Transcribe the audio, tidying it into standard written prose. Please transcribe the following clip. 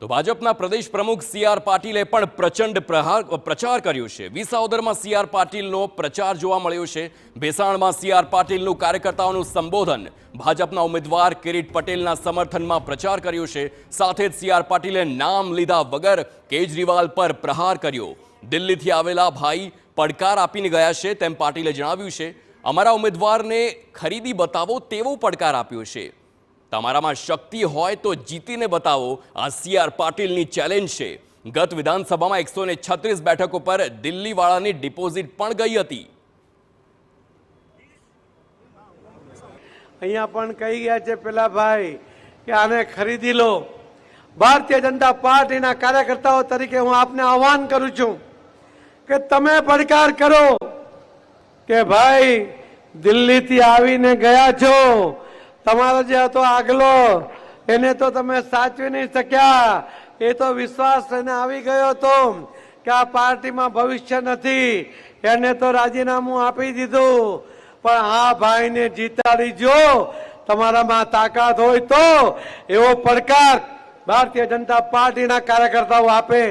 તો ભાજપના પ્રદેશ પ્રમુખ સી.આર. પાટીલે પણ પ્રચંડ પ્રચાર કર્યો છે। વિસાવદરમાં સી.આર. પાટીલનો પ્રચાર જોવા મળ્યો છે। ભેસાણમાં સી.આર. પાટીલનું કાર્યકર્તાઓનું સંબોધન, ભાજપના ઉમેદવાર કિરીટ પટેલના સમર્થનમાં પ્રચાર કર્યો છે। સાથે જ સી.આર. પાટીલે નામ લીધા વગર કેજરીવાલ પર પ્રહાર કર્યો। દિલ્હીથી આવેલા ભાઈ પડકાર આપીને ગયા છે તેમ પાટીલે જણાવ્યું છે। અમારા ઉમેદવારને ખરીદી બતાવો તેવો પડકાર આપ્યો છે। તમારામાં શક્તિ હોય તો જીતીને બતાવો, આ સી.આર. પાટીલની ચેલેન્જ છે। ગત વિધાનસભામાં 136 બેઠકો પર દિલ્હીવાળાની ડિપોઝિટ પણ ગઈ હતી। અહીંયા પણ કહી ગયા છે પેલા ભાઈ કે આને ખરીદી લો। ભારતીય જનતા પાર્ટીના કાર્યકર્તાઓ તરીકે હું આપને આહ્વાન કરું છું કે તમે પડકાર કરો કે ભાઈ દિલ્હીથી આવીને ગયા છો, તમારો જે હતો આગલો એને તો તમે સાચવી નહીં શક્યા। એ તો વિશ્વાસ એને આવી ગયો હતો કે આ પાર્ટીમાં ભવિષ્ય નથી, એને તો રાજીનામું આપી દીધું। પણ આ ભાઈને જીતાડીજો, તમારામાં તાકાત હોય તો એવો પડકાર ભારતીય જનતા પાર્ટીના કાર્યકર્તાઓ આપે।